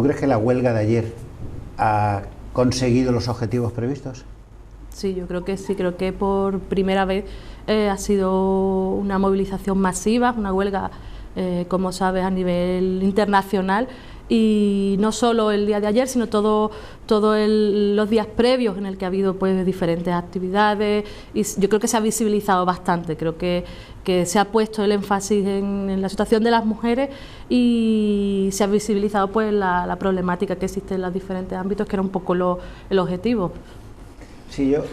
crees que la huelga de ayer ha conseguido los objetivos previstos? Sí, yo creo que sí, creo que por primera vez ha sido una movilización masiva, una huelga, como sabes, a nivel internacional, y no solo el día de ayer, sino todos los días previos en el que ha habido pues diferentes actividades, y yo creo que se ha visibilizado bastante, creo que se ha puesto el énfasis en la situación de las mujeres y se ha visibilizado pues la problemática que existe en los diferentes ámbitos, que era un poco el objetivo. Sí, yo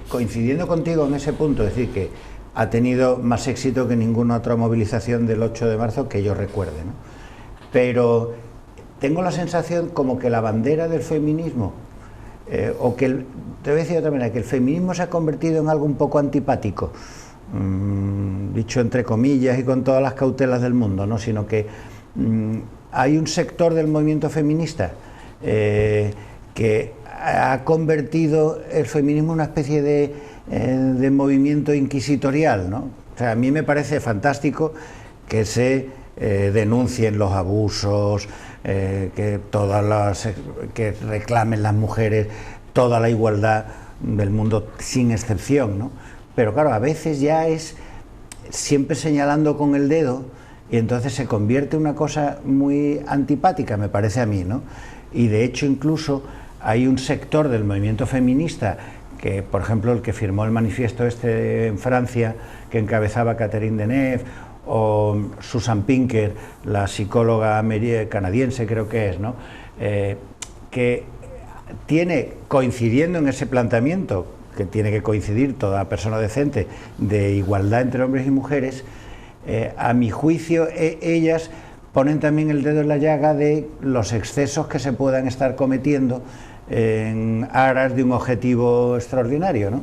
coincidiendo contigo en ese punto, es decir, que ha tenido más éxito que ninguna otra movilización del 8 de marzo que yo recuerde, ¿no? Pero tengo la sensación como que la bandera del feminismo, o que, te voy a decir de otra manera, que el feminismo se ha convertido en algo un poco antipático, dicho entre comillas y con todas las cautelas del mundo, ¿no? Sino que hay un sector del movimiento feminista que ha convertido el feminismo en una especie de movimiento inquisitorial, ¿no? O sea, a mí me parece fantástico que se denuncien los abusos, que reclamen las mujeres toda la igualdad del mundo sin excepción, ¿no? Pero claro, a veces ya es siempre señalando con el dedo, y entonces se convierte en una cosa muy antipática, me parece a mí, ¿no? Y de hecho incluso hay un sector del movimiento feminista que, por ejemplo, el que firmó el manifiesto este en Francia, que encabezaba Catherine Deneuve, o Susan Pinker, la psicóloga canadiense creo que es, ¿no? Que tiene, coincidiendo en ese planteamiento, que tiene que coincidir toda persona decente, de igualdad entre hombres y mujeres, a mi juicio ellas ponen también el dedo en la llaga de los excesos que se puedan estar cometiendo en aras de un objetivo extraordinario, ¿no?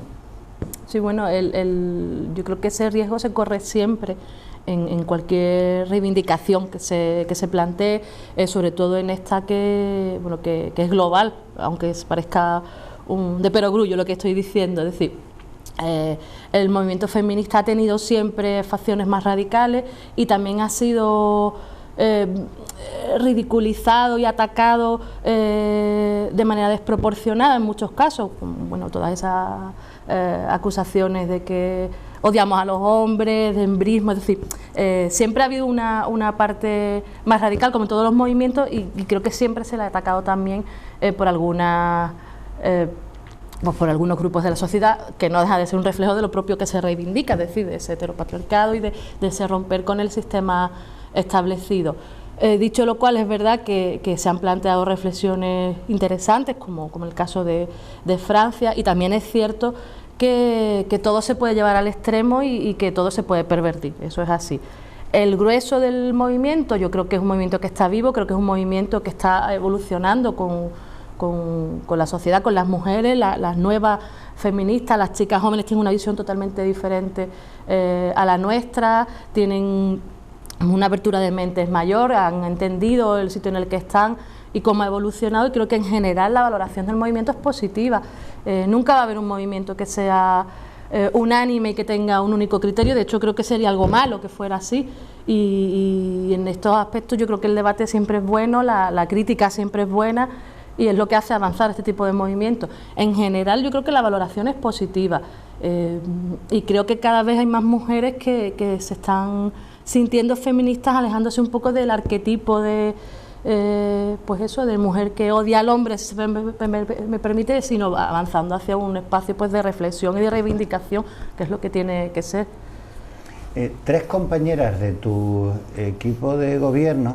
Sí, bueno, yo creo que ese riesgo se corre siempre en cualquier reivindicación que se plantee, sobre todo en esta que es global, aunque parezca de perogrullo lo que estoy diciendo. Es decir, el movimiento feminista ha tenido siempre facciones más radicales y también ha sido ridiculizado y atacado de manera desproporcionada en muchos casos, bueno, todas esas acusaciones de que odiamos a los hombres, de embrismo, es decir, siempre ha habido una parte más radical, como en todos los movimientos, y creo que siempre se le ha atacado también por algunos grupos de la sociedad, que no deja de ser un reflejo de lo propio que se reivindica, es decir, de ese heteropatriarcado y de ese romper con el sistema establecido. Dicho lo cual, es verdad que se han planteado reflexiones interesantes, como el caso de Francia, y también es cierto que todo se puede llevar al extremo y que todo se puede pervertir, eso es así. El grueso del movimiento, yo creo que es un movimiento que está vivo, creo que es un movimiento que está evolucionando con la sociedad, con las mujeres, las nuevas feministas, las chicas jóvenes tienen una visión totalmente diferente a la nuestra, tienen una apertura de mentes mayor, han entendido el sitio en el que están y cómo ha evolucionado, y creo que en general la valoración del movimiento es positiva. Nunca va a haber un movimiento que sea unánime y que tenga un único criterio, de hecho creo que sería algo malo que fuera así, y en estos aspectos yo creo que el debate siempre es bueno, la crítica siempre es buena, y es lo que hace avanzar este tipo de movimientos. En general yo creo que la valoración es positiva, y creo que cada vez hay más mujeres que se están sintiendo feministas, alejándose un poco del arquetipo de pues eso, de mujer que odia al hombre, si me permite, sino avanzando hacia un espacio pues de reflexión y de reivindicación, que es lo que tiene que ser. 3 compañeras de tu equipo de gobierno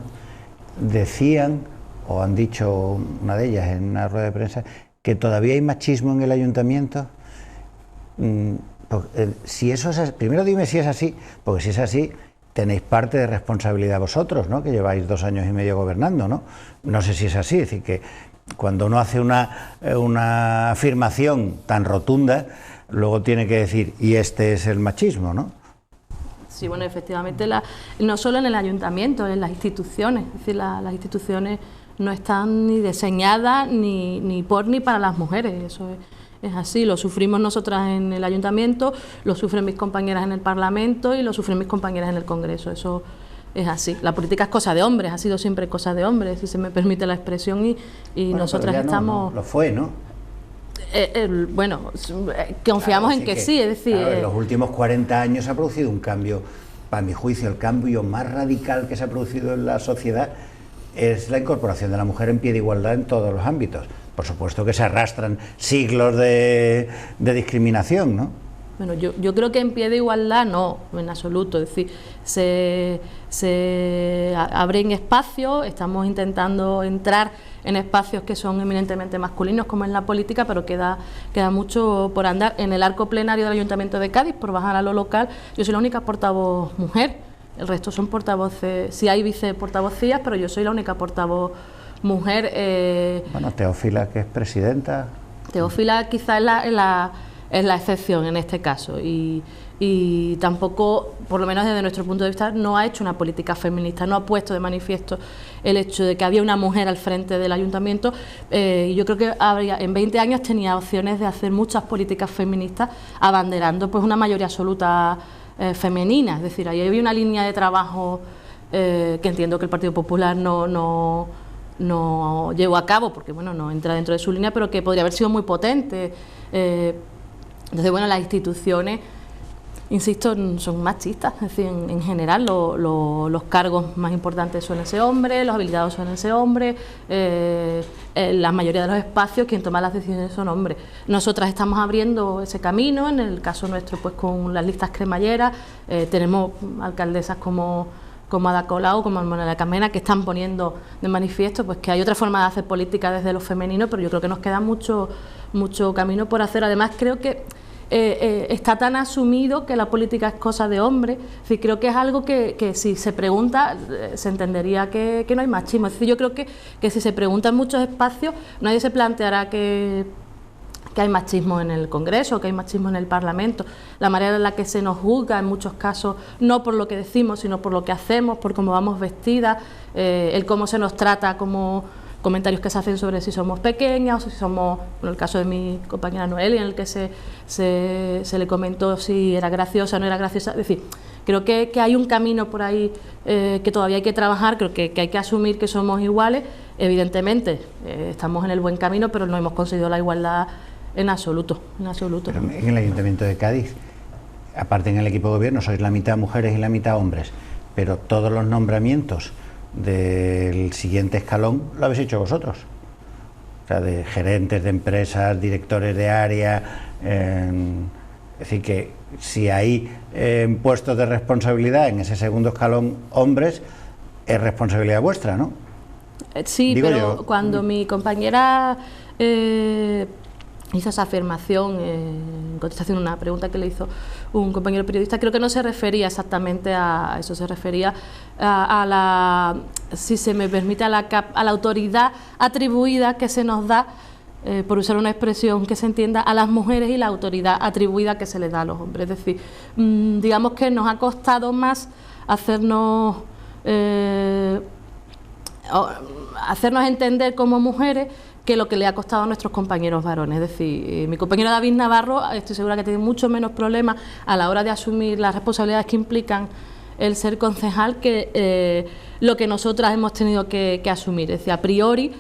decían, o han dicho una de ellas en una rueda de prensa, que todavía hay machismo en el ayuntamiento. Si eso es así, primero dime si es así, porque si es así, tenéis parte de responsabilidad vosotros, ¿no? Que lleváis 2 años y medio gobernando, ¿no? No sé si es así, es decir, que cuando uno hace una afirmación tan rotunda, luego tiene que decir, y este es el machismo, ¿no? Sí, bueno, efectivamente, no solo en el ayuntamiento, en las instituciones, es decir, las instituciones no están ni diseñadas ni por ni para las mujeres, eso es así, lo sufrimos nosotras en el ayuntamiento, lo sufren mis compañeras en el Parlamento y lo sufren mis compañeras en el Congreso, eso es así. La política es cosa de hombres, ha sido siempre cosa de hombres, si se me permite la expresión, y bueno, nosotras estamos... No, lo fue, ¿no? Confiamos claro, en que sí, es decir... Claro, en los últimos 40 años se ha producido un cambio, para mi juicio, el cambio más radical que se ha producido en la sociedad es la incorporación de la mujer en pie de igualdad en todos los ámbitos. Por supuesto que se arrastran siglos de discriminación, ¿no? Bueno, yo creo que en pie de igualdad no, en absoluto. Es decir, se abren espacios, estamos intentando entrar en espacios que son eminentemente masculinos, como en la política, pero queda mucho por andar. En el arco plenario del Ayuntamiento de Cádiz, por bajar a lo local, yo soy la única portavoz mujer, el resto son portavoces, sí hay viceportavocías, pero yo soy la única portavoz mujer. Bueno, Teófila, que es presidenta. Teófila quizá es la excepción en este caso, y tampoco, por lo menos desde nuestro punto de vista, no ha hecho una política feminista, no ha puesto de manifiesto el hecho de que había una mujer al frente del ayuntamiento, y yo creo que en 20 años tenía opciones de hacer muchas políticas feministas abanderando pues una mayoría absoluta femenina. Es decir, ahí había una línea de trabajo que entiendo que el Partido Popular no llevó a cabo, porque bueno, no entra dentro de su línea, pero que podría haber sido muy potente. Entonces, bueno, las instituciones, insisto, son machistas, es decir, en general los cargos más importantes suelen ser hombres, los habilitados suelen ser hombres, la mayoría de los espacios quien toma las decisiones son hombres. Nosotras estamos abriendo ese camino, en el caso nuestro pues con las listas cremalleras, tenemos alcaldesas como Ada Colau, como Manuela Carmena, que están poniendo de manifiesto pues que hay otra forma de hacer política desde lo femenino, pero yo creo que nos queda mucho camino por hacer. Además, creo que está tan asumido que la política es cosa de hombres. Es decir, creo que es algo que si se pregunta se entendería que no hay machismo. Es decir, yo creo que si se pregunta en muchos espacios nadie se planteará que hay machismo en el Congreso, que hay machismo en el Parlamento. La manera en la que se nos juzga en muchos casos, no por lo que decimos, sino por lo que hacemos, por cómo vamos vestidas, el cómo se nos trata, como comentarios que se hacen sobre si somos pequeñas o si somos, en el caso de mi compañera Noelia, en el que se le comentó si era graciosa o no era graciosa. Es decir, creo que hay un camino por ahí que todavía hay que trabajar, creo que hay que asumir que somos iguales. Evidentemente, estamos en el buen camino, pero no hemos conseguido la igualdad en absoluto. Pero en el Ayuntamiento de Cádiz, aparte en el equipo de gobierno, sois la mitad mujeres y la mitad hombres, pero todos los nombramientos del siguiente escalón lo habéis hecho vosotros, o sea, de gerentes de empresas, directores de área, es decir, que si hay puestos de responsabilidad en ese segundo escalón hombres, es responsabilidad vuestra, ¿no? Sí, digo pero yo, cuando mi compañera hizo esa afirmación en contestación a una pregunta que le hizo un compañero periodista, creo que no se refería exactamente a eso, se refería a la, si se me permite, a la autoridad atribuida que se nos da, por usar una expresión que se entienda, a las mujeres, y la autoridad atribuida que se les da a los hombres. Es decir, digamos que nos ha costado más hacernos entender como mujeres que lo que le ha costado a nuestros compañeros varones. Es decir, mi compañero David Navarro, estoy segura que tiene mucho menos problemas a la hora de asumir las responsabilidades que implican el ser concejal que lo que nosotras hemos tenido que asumir. Es decir, a priori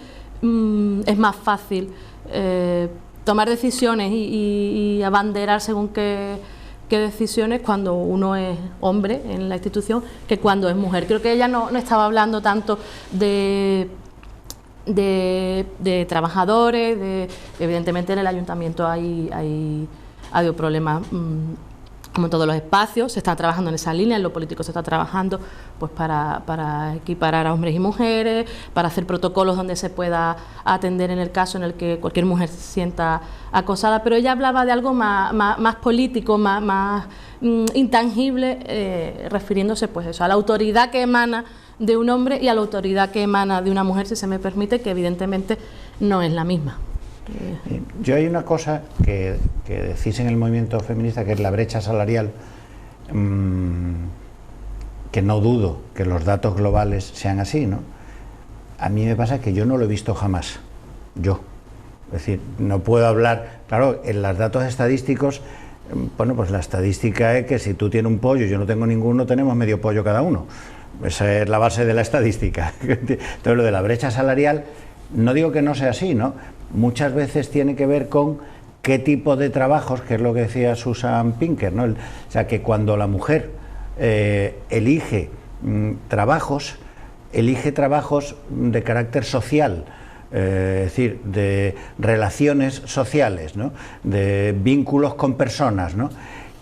es más fácil tomar decisiones y abanderar según qué decisiones cuando uno es hombre en la institución que cuando es mujer. Creo que ella no estaba hablando tanto de trabajadores, evidentemente en el ayuntamiento ha habido problemas como en todos los espacios, se está trabajando en esa línea, en lo político se está trabajando pues para equiparar a hombres y mujeres, para hacer protocolos donde se pueda atender en el caso en el que cualquier mujer se sienta acosada, pero ella hablaba de algo más político, más intangible, refiriéndose pues eso, a la autoridad que emana de un hombre y a la autoridad que emana de una mujer, si se me permite, que evidentemente no es la misma. Yo hay una cosa que decís en el movimiento feminista, que es la brecha salarial, que no dudo que los datos globales sean así, ¿no? A mí me pasa que yo no lo he visto jamás, yo. Es decir, no puedo hablar, claro, en los datos estadísticos, bueno, pues la estadística es que si tú tienes un pollo y yo no tengo ninguno, tenemos medio pollo cada uno. Esa es la base de la estadística. Entonces, lo de la brecha salarial, no digo que no sea así, ¿no? Muchas veces tiene que ver con qué tipo de trabajos, que es lo que decía Susan Pinker, ¿no? O sea, que cuando la mujer elige trabajos de carácter social, es decir, de relaciones sociales, ¿no? De vínculos con personas, ¿no?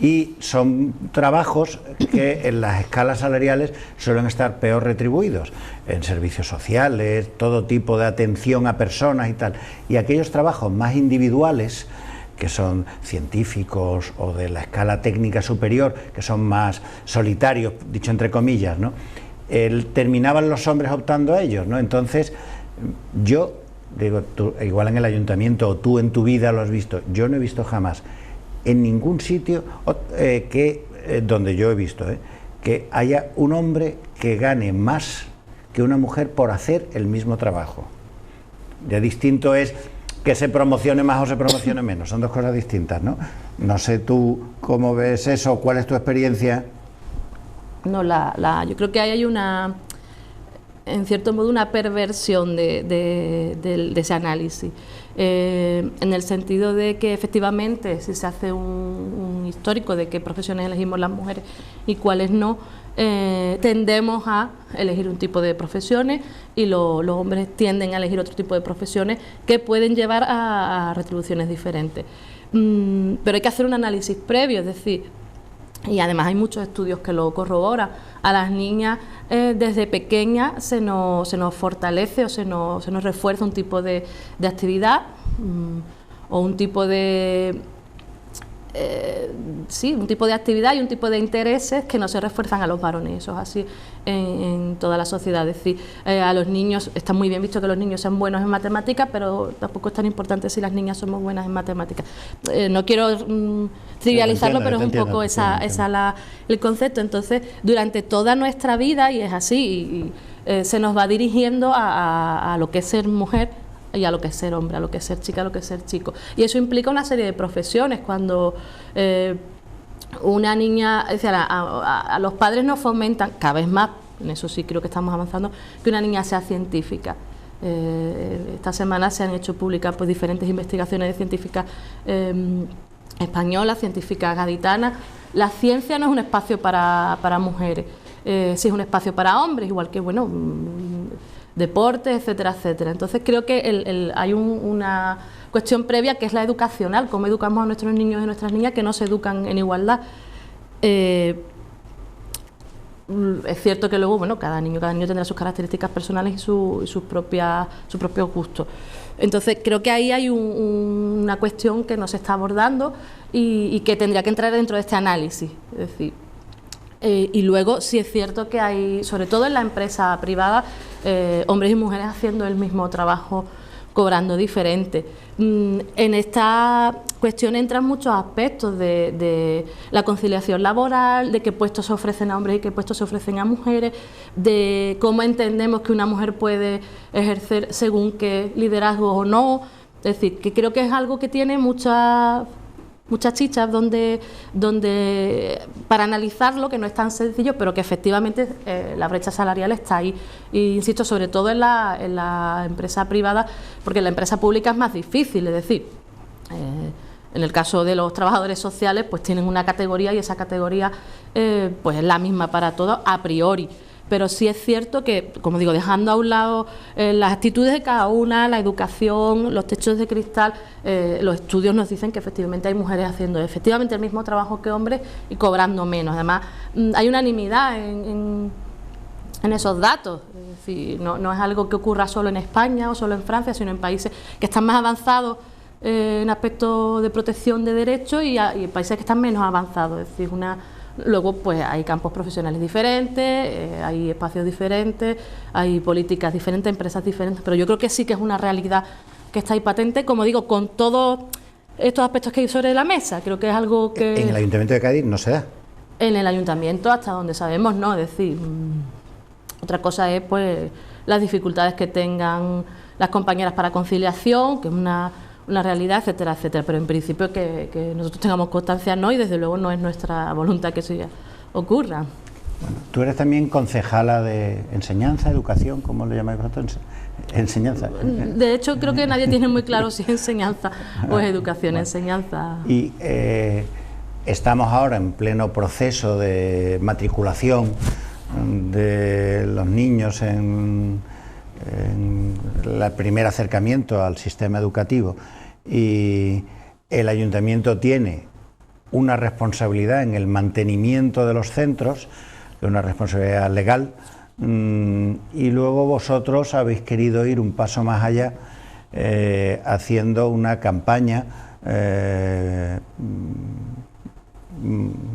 Y son trabajos que en las escalas salariales suelen estar peor retribuidos, en servicios sociales, todo tipo de atención a personas y tal. Y aquellos trabajos más individuales, que son científicos o de la escala técnica superior, que son más solitarios, dicho entre comillas, ¿no? Terminaban los hombres optando a ellos, ¿no? Entonces, yo digo, tú, igual en el ayuntamiento o tú en tu vida lo has visto, yo no he visto jamás en ningún sitio donde yo he visto que haya un hombre que gane más que una mujer por hacer el mismo trabajo. Ya distinto es que se promocione más o se promocione menos, son dos cosas distintas, ¿no? No sé tú cómo ves eso, cuál es tu experiencia. No, yo creo que hay una, en cierto modo, una perversión de ese análisis, en el sentido de que efectivamente si se hace un histórico de qué profesiones elegimos las mujeres y cuáles no, tendemos a elegir un tipo de profesiones y los hombres tienden a elegir otro tipo de profesiones que pueden llevar a retribuciones diferentes. Pero hay que hacer un análisis previo, es decir, y además hay muchos estudios que lo corroboran. A las niñas desde pequeñas se nos fortalece o se nos refuerza un tipo de actividad o un tipo de un tipo de actividad y un tipo de intereses que no se refuerzan a los varones. Eso es así en toda la sociedad. Es decir, a los niños, está muy bien visto que los niños sean buenos en matemáticas, pero tampoco es tan importante si las niñas somos buenas en matemáticas. No quiero trivializarlo, pero es un poco el concepto. Entonces, durante toda nuestra vida, y es así, se nos va dirigiendo a lo que es ser mujer y a lo que es ser hombre, a lo que es ser chica, a lo que es ser chico. Y eso implica una serie de profesiones. Cuando una niña, es decir, a los padres nos fomentan, cada vez más, en eso sí creo que estamos avanzando, que una niña sea científica. Esta semana se han hecho públicas pues diferentes investigaciones de científicas españolas, científicas gaditanas. La ciencia no es un espacio para mujeres, sí es un espacio para hombres, igual que, bueno, deportes, etcétera, etcétera. Entonces creo que hay una cuestión previa que es la educacional, cómo educamos a nuestros niños y nuestras niñas que no se educan en igualdad. Es cierto que luego, bueno, cada niño tendrá sus características personales y sus propios gustos. Entonces creo que ahí hay una cuestión que no se está abordando y que tendría que entrar dentro de este análisis. Es decir, y luego sí es cierto que hay, sobre todo en la empresa privada, hombres y mujeres haciendo el mismo trabajo, cobrando diferente. En esta cuestión entran muchos aspectos de la conciliación laboral, de qué puestos se ofrecen a hombres y qué puestos se ofrecen a mujeres, de cómo entendemos que una mujer puede ejercer según qué liderazgo o no. Es decir, que creo que es algo que tiene muchas chichas donde para analizarlo, que no es tan sencillo, pero que efectivamente la brecha salarial está ahí. Y insisto, sobre todo en la empresa privada, porque en la empresa pública es más difícil, es decir, en el caso de los trabajadores sociales, pues tienen una categoría y esa categoría pues es la misma para todos a priori. Pero sí es cierto que, como digo, dejando a un lado las actitudes de cada una, la educación, los techos de cristal, los estudios nos dicen que efectivamente hay mujeres haciendo efectivamente el mismo trabajo que hombres y cobrando menos. Además, hay unanimidad en esos datos. Es decir, no es algo que ocurra solo en España o solo en Francia, sino en países que están más avanzados en aspectos de protección de derechos y en países que están menos avanzados. Es decir, luego pues hay campos profesionales diferentes, hay espacios diferentes, hay políticas diferentes, empresas diferentes, pero yo creo que sí que es una realidad que está ahí patente, como digo, con todos estos aspectos que hay sobre la mesa. Creo que es algo que... En el Ayuntamiento de Cádiz no se da. En el Ayuntamiento, hasta donde sabemos, no. Es decir, otra cosa es pues las dificultades que tengan las compañeras para conciliación, que es una realidad, etcétera, etcétera, pero en principio que nosotros tengamos constancia no, y desde luego no es nuestra voluntad que eso ya ocurra. Bueno, tú eres también concejala de enseñanza, educación, ¿cómo le llamáis vosotros? Enseñanza. De hecho, creo que nadie tiene muy claro si es enseñanza o es educación. Bueno, enseñanza. Y estamos ahora en pleno proceso de matriculación de los niños en el primer acercamiento al sistema educativo, y el ayuntamiento tiene una responsabilidad en el mantenimiento de los centros, una responsabilidad legal, y luego vosotros habéis querido ir un paso más allá, haciendo una campaña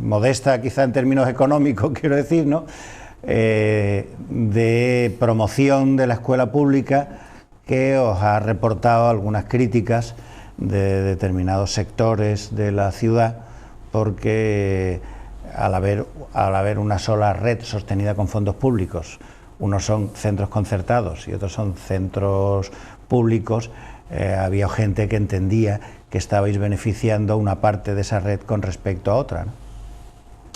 modesta quizá en términos económicos, quiero decir, ¿no?, de promoción de la escuela pública, que os ha reportado algunas críticas de determinados sectores de la ciudad, porque al haber una sola red sostenida con fondos públicos, unos son centros concertados y otros son centros públicos, había gente que entendía que estabais beneficiando una parte de esa red con respecto a otra, ¿no?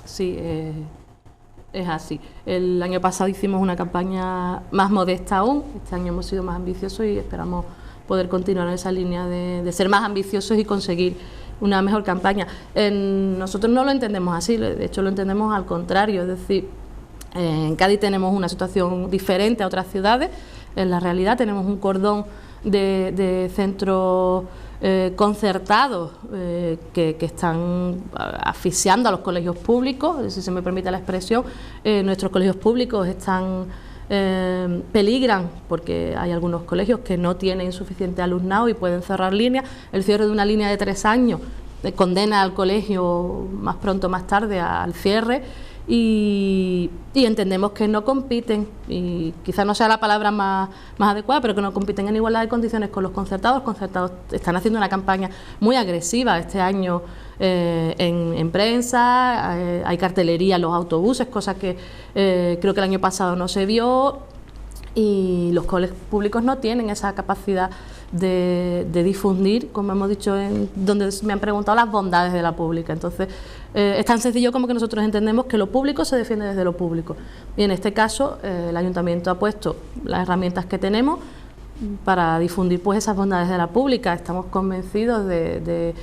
Sí, es así. El año pasado hicimos una campaña más modesta aún, este año hemos sido más ambiciosos y esperamos poder continuar en esa línea de ser más ambiciosos y conseguir una mejor campaña. Nosotros no lo entendemos así, de hecho lo entendemos al contrario, es decir, en Cádiz tenemos una situación diferente a otras ciudades. En la realidad tenemos un cordón de centros concertados que están asfixiando a los colegios públicos, si se me permite la expresión. Nuestros colegios públicos peligran porque hay algunos colegios que no tienen suficiente alumnado y pueden cerrar líneas. El cierre de una línea de 3 años condena al colegio más pronto más tarde al cierre, y entendemos que no compiten, y quizás no sea la palabra más adecuada, pero que no compiten en igualdad de condiciones con los concertados. Los concertados están haciendo una campaña muy agresiva este año en prensa, hay cartelería en los autobuses, cosa que creo que el año pasado no se vio, y los colegios públicos no tienen esa capacidad de difundir, como hemos dicho, donde me han preguntado las bondades de la pública. Entonces, es tan sencillo como que nosotros entendemos que lo público se defiende desde lo público, y en este caso el ayuntamiento ha puesto las herramientas que tenemos para difundir pues esas bondades de la pública. Estamos convencidos de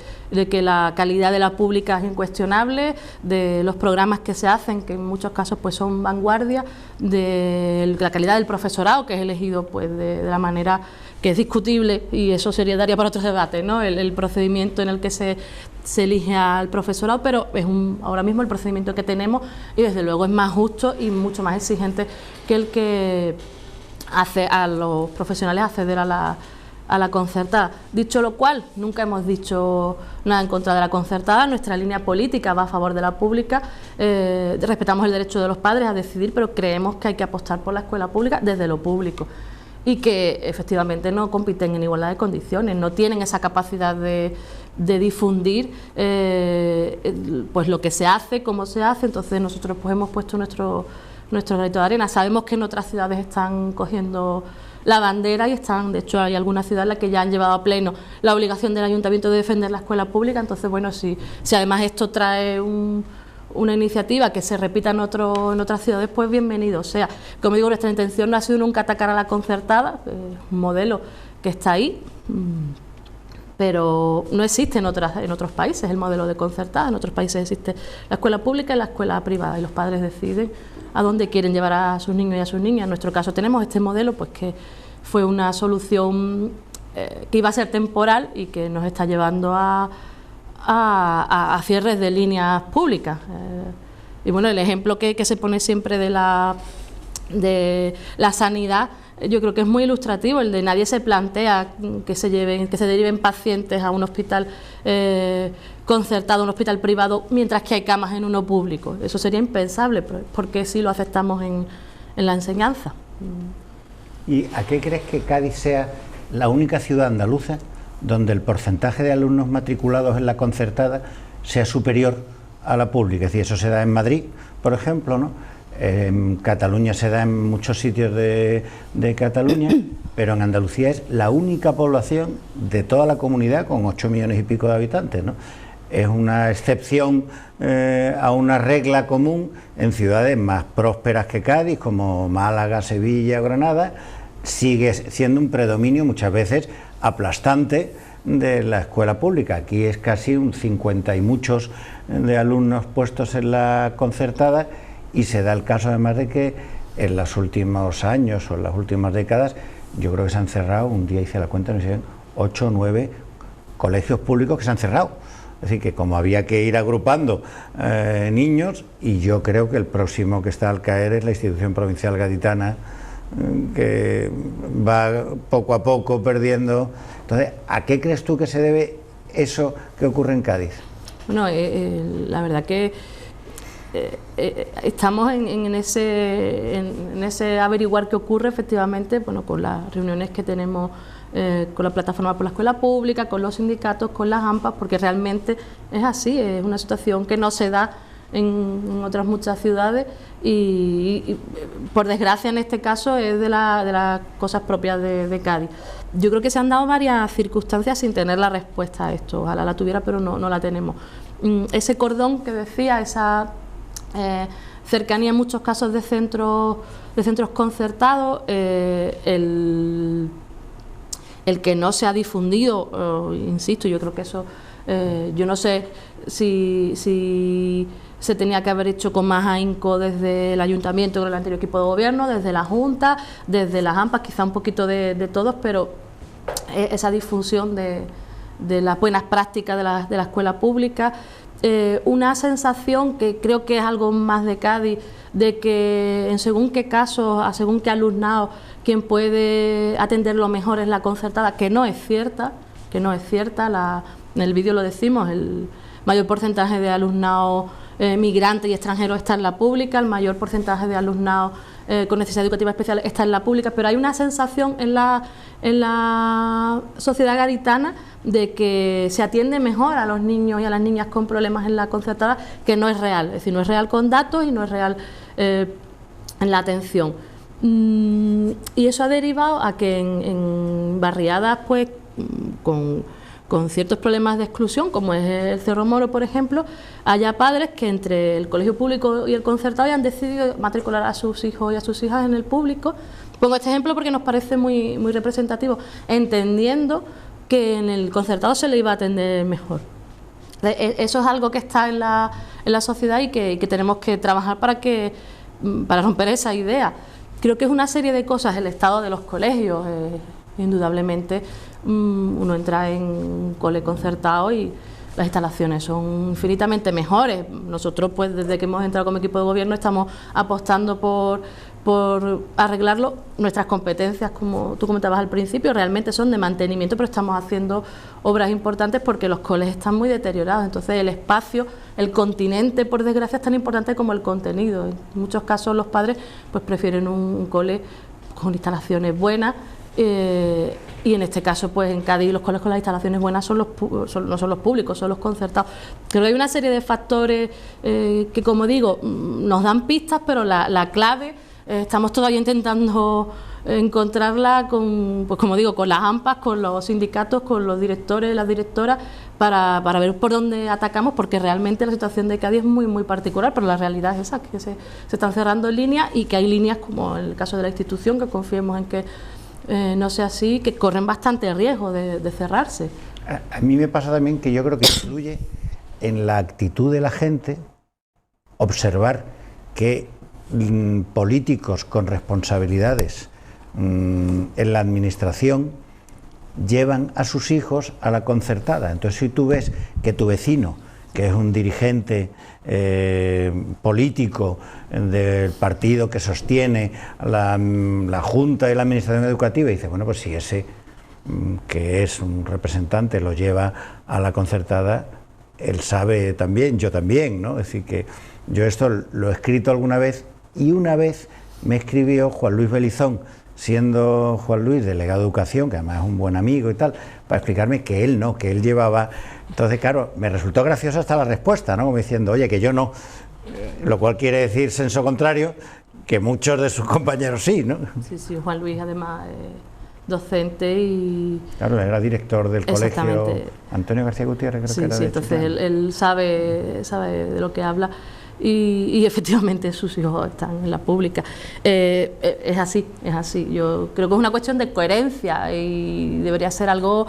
que la calidad de la pública es incuestionable, de los programas que se hacen, que en muchos casos pues son vanguardia, de la calidad del profesorado, que es elegido pues de la manera que es discutible, y eso daría para otros debates, ¿no?, el procedimiento en el que se elige al profesorado, pero es ahora mismo el procedimiento que tenemos, y desde luego es más justo y mucho más exigente que el que hace a los profesionales acceder a la concertada. Dicho lo cual, nunca hemos dicho nada en contra de la concertada. Nuestra línea política va a favor de la pública, respetamos el derecho de los padres a decidir, pero creemos que hay que apostar por la escuela pública desde lo público, y que efectivamente no compiten en igualdad de condiciones, no tienen esa capacidad de difundir pues lo que se hace, cómo se hace. Entonces nosotros pues hemos puesto nuestro granito de arena. Sabemos que en otras ciudades están cogiendo la bandera, y de hecho hay algunas ciudades en las que ya han llevado a pleno la obligación del ayuntamiento de defender la escuela pública. Entonces, bueno, si además esto trae una iniciativa que se repita en otras ciudades, pues bienvenido sea. Como digo, nuestra intención no ha sido nunca atacar a la concertada, un modelo que está ahí, pero no existe en otros países el modelo de concertada. En otros países existe la escuela pública y la escuela privada, y los padres deciden a dónde quieren llevar a sus niños y a sus niñas. En nuestro caso tenemos este modelo, pues que fue una solución que iba a ser temporal y que nos está llevando a cierres de líneas públicas. Y bueno, el ejemplo que se pone siempre de la sanidad, yo creo que es muy ilustrativo. El de nadie se plantea que se deriven pacientes a un hospital concertado, un hospital privado, mientras que hay camas en uno público. Eso sería impensable, porque sí lo aceptamos en la enseñanza. ¿Y a qué crees que Cádiz sea la única ciudad andaluza donde el porcentaje de alumnos matriculados en la concertada sea superior a la pública? Es decir, eso se da en Madrid, por ejemplo, ¿no? En Cataluña se da en muchos sitios de Cataluña, pero en Andalucía es la única población de toda la comunidad, con 8 millones y pico de habitantes, ¿no?, es una excepción a una regla común en ciudades más prósperas que Cádiz, como Málaga, Sevilla o Granada. Sigue siendo un predominio muchas veces aplastante de la escuela pública. Aquí es casi un 50 y muchos de alumnos puestos en la concertada, y se da el caso además de que en los últimos años o en las últimas décadas yo creo que se han cerrado, un día hice la cuenta, no sé, 8 o 9 colegios públicos que se han cerrado. Es decir, que como había que ir agrupando niños, y yo creo que el próximo que está al caer es la institución provincial gaditana, que va poco a poco perdiendo. Entonces, ¿a qué crees tú que se debe eso que ocurre en Cádiz? Bueno, la verdad que estamos en ese averiguar qué ocurre efectivamente, bueno, con las reuniones que tenemos con la plataforma por la escuela pública, con los sindicatos, con las AMPAs, porque realmente es así, es una situación que no se da en otras muchas ciudades y por desgracia en este caso es de las cosas propias de Cádiz. Yo creo que se han dado varias circunstancias sin tener la respuesta a esto, ojalá la tuviera, pero no la tenemos. Ese cordón que decía, esa cercanía en muchos casos de centros concertados, el que no se ha difundido, insisto, yo creo que eso, yo no sé si se tenía que haber hecho con más ahínco desde el ayuntamiento, con el anterior equipo de gobierno, desde la Junta, desde las AMPAs, quizá un poquito de todos, pero esa difusión de las buenas prácticas de la escuela pública, una sensación que creo que es algo más de Cádiz, de que en según qué casos, a según qué alumnado, quien puede atenderlo mejor es la concertada, que no es cierta, en el vídeo lo decimos, el mayor porcentaje de alumnado migrante y extranjero está en la pública, el mayor porcentaje de alumnado con necesidad educativa especial está en la pública, pero hay una sensación en la sociedad gaditana de que se atiende mejor a los niños y a las niñas con problemas en la concertada, que no es real, es decir, no es real con datos y no es real en la atención. Y eso ha derivado a que en barriadas pues con ciertos problemas de exclusión, como es el Cerro Moro, por ejemplo, haya padres que entre el colegio público y el concertado han decidido matricular a sus hijos y a sus hijas en el público. Pongo este ejemplo porque nos parece muy representativo, entendiendo que en el concertado se le iba a atender mejor. Eso es algo que está en la sociedad y que tenemos que trabajar para romper esa idea. Creo que es una serie de cosas, el estado de los colegios, indudablemente uno entra en un cole concertado y las instalaciones son infinitamente mejores. Nosotros, pues desde que hemos entrado como equipo de gobierno, estamos apostando por arreglarlo. Nuestras competencias, como tú comentabas al principio, realmente son de mantenimiento, pero estamos haciendo obras importantes porque los coles están muy deteriorados. Entonces el espacio, el continente, por desgracia, es tan importante como el contenido. En muchos casos los padres pues prefieren un cole con instalaciones buenas, y en este caso pues en Cádiz los colegios con las instalaciones buenas no son los públicos, son los concertados. Creo que hay una serie de factores que, como digo, nos dan pistas, pero la clave estamos todavía intentando encontrarla pues como digo, con las AMPAs, con los sindicatos, con los directores, las directoras, para ver por dónde atacamos, porque realmente la situación de Cádiz es muy particular, pero la realidad es esa, que se están cerrando líneas y que hay líneas, como en el caso de la institución, que confiemos en que no sea así, que corren bastante riesgo de cerrarse. A mí me pasa también que yo creo que influye en la actitud de la gente observar que políticos con responsabilidades en la administración llevan a sus hijos a la concertada. Entonces, si tú ves que tu vecino, que es un dirigente político del partido que sostiene la Junta y la Administración Educativa, y dice, bueno, pues si ese que es un representante lo lleva a la concertada, él sabe también, yo también, ¿no? Es decir, que yo esto lo he escrito alguna vez, y una vez me escribió Juan Luis Belizón, siendo Juan Luis delegado de Educación, que además es un buen amigo y tal, para explicarme que él no, que él llevaba. Entonces, claro, me resultó graciosa hasta la respuesta, ¿no? Como diciendo, oye, que yo no, lo cual quiere decir, senso contrario, que muchos de sus compañeros sí, ¿no? Sí, Juan Luis además docente y... Claro, era director del colegio Antonio García Gutiérrez, creo que era. Sí, entonces él sabe de lo que habla y efectivamente sus hijos están en la pública. Es así. Yo creo que es una cuestión de coherencia y debería ser algo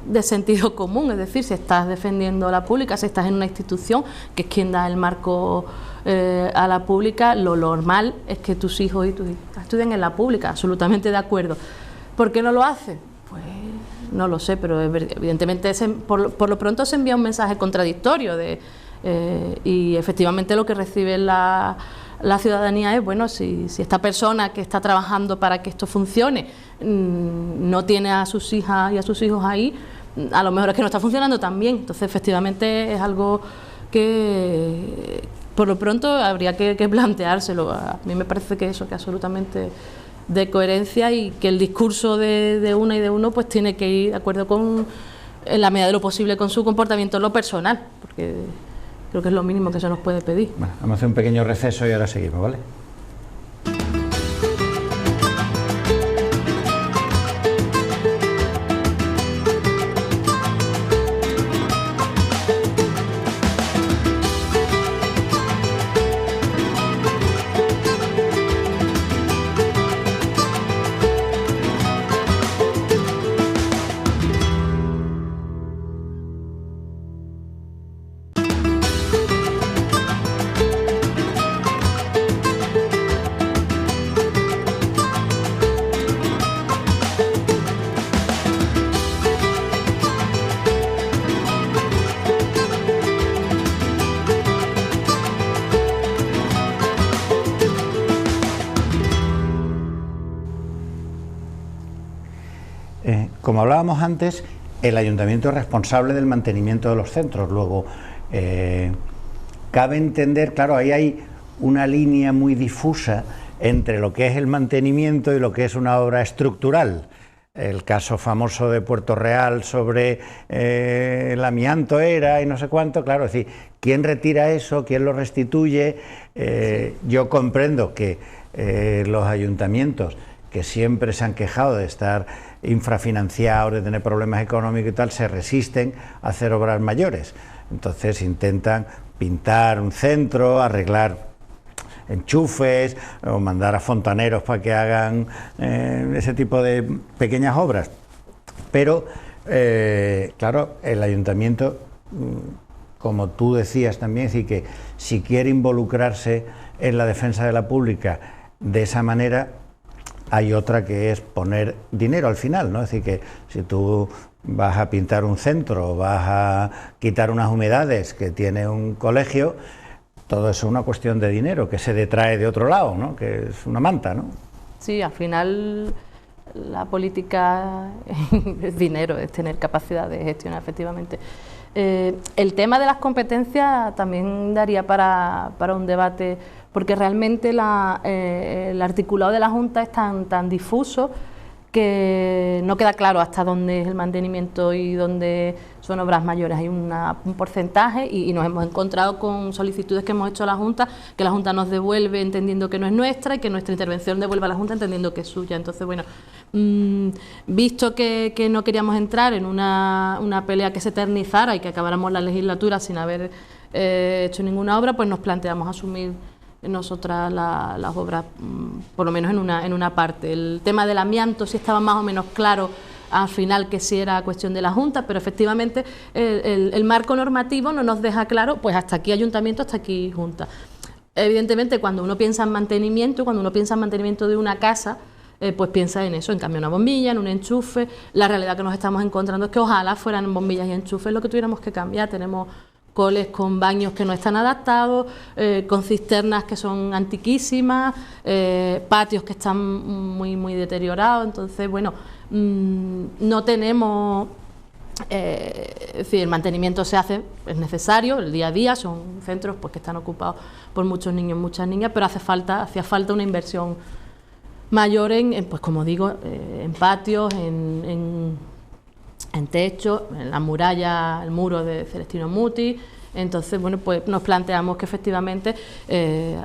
de sentido común, es decir, si estás defendiendo la pública, si estás en una institución que es quien da el marco a la pública, lo normal es que tus hijos y tus hijas estudien en la pública, absolutamente de acuerdo. ¿Por qué no lo hacen? Pues no lo sé, pero evidentemente por lo pronto se envía un mensaje contradictorio y efectivamente lo que recibe la ciudadanía es, bueno, si esta persona que está trabajando para que esto funcione no tiene a sus hijas y a sus hijos ahí, a lo mejor es que no está funcionando tan bien. Entonces efectivamente es algo que por lo pronto habría que planteárselo. A mí me parece que eso, que absolutamente de coherencia y que el discurso de una y de uno pues tiene que ir de acuerdo con, en la medida de lo posible, con su comportamiento en lo personal, porque creo que es lo mínimo que se nos puede pedir. Bueno, vamos a hacer un pequeño receso y ahora seguimos, ¿vale? Como hablábamos antes, el ayuntamiento es responsable del mantenimiento de los centros. Luego, cabe entender, claro, ahí hay una línea muy difusa entre lo que es el mantenimiento y lo que es una obra estructural. El caso famoso de Puerto Real sobre el amianto era y no sé cuánto, claro, es decir, ¿quién retira eso? ¿Quién lo restituye? Yo comprendo que los ayuntamientos, que siempre se han quejado de estar infrafinanciados, de tener problemas económicos y tal, se resisten a hacer obras mayores. Entonces intentan pintar un centro, arreglar enchufes o mandar a fontaneros para que hagan ese tipo de pequeñas obras. Pero, claro, el ayuntamiento, como tú decías también, es decir, que si quiere involucrarse en la defensa de la pública de esa manera, hay otra que es poner dinero al final, ¿no? Es decir, que si tú vas a pintar un centro o vas a quitar unas humedades que tiene un colegio, todo eso es una cuestión de dinero que se detrae de otro lado, ¿no? Que es una manta, ¿no? Sí, al final la política es dinero, es tener capacidad de gestionar efectivamente. El tema de las competencias también daría para un debate, porque realmente el articulado de la Junta es tan difuso que no queda claro hasta dónde es el mantenimiento y dónde son obras mayores. Hay un porcentaje y nos hemos encontrado con solicitudes que hemos hecho a la Junta, que la Junta nos devuelve entendiendo que no es nuestra y que nuestra intervención devuelve a la Junta entendiendo que es suya. Entonces, bueno, visto que no queríamos entrar en una pelea que se eternizara y que acabáramos la legislatura sin haber hecho ninguna obra, pues nos planteamos asumir nosotras las obras, por lo menos en una parte. El tema del amianto sí estaba más o menos claro al final que sí era cuestión de la Junta, pero efectivamente el marco normativo no nos deja claro, pues hasta aquí ayuntamiento, hasta aquí Junta. Evidentemente cuando uno piensa en mantenimiento, de una casa, pues piensa en eso, en cambiar una bombilla, en un enchufe. La realidad que nos estamos encontrando es que ojalá fueran bombillas y enchufes lo que tuviéramos que cambiar. Tenemos coles con baños que no están adaptados, con cisternas que son antiquísimas, patios que están muy deteriorados. Entonces, bueno, no tenemos... es decir, el mantenimiento se hace, es necesario, el día a día, son centros pues, que están ocupados por muchos niños y muchas niñas, pero hacía falta una inversión mayor pues como digo, en patios, en techo, en la muralla, el muro de Celestino Muti. Entonces, bueno, pues nos planteamos que efectivamente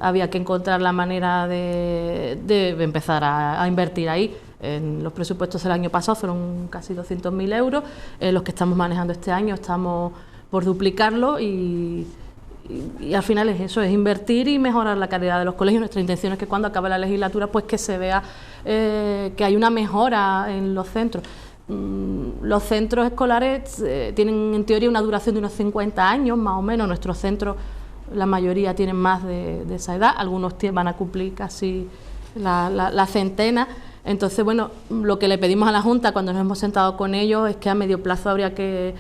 había que encontrar la manera de empezar a invertir ahí. En los presupuestos del año pasado fueron casi 200.000 euros, los que estamos manejando este año estamos por duplicarlo y al final es eso, es invertir y mejorar la calidad de los colegios. Nuestra intención es que cuando acabe la legislatura pues que se vea que hay una mejora en los centros. Los centros escolares tienen en teoría una duración de unos 50 años más o menos. Nuestros centros, la mayoría tienen más de esa edad, algunos van a cumplir casi la centena. Entonces, bueno, lo que le pedimos a la Junta cuando nos hemos sentado con ellos es que a medio plazo habría que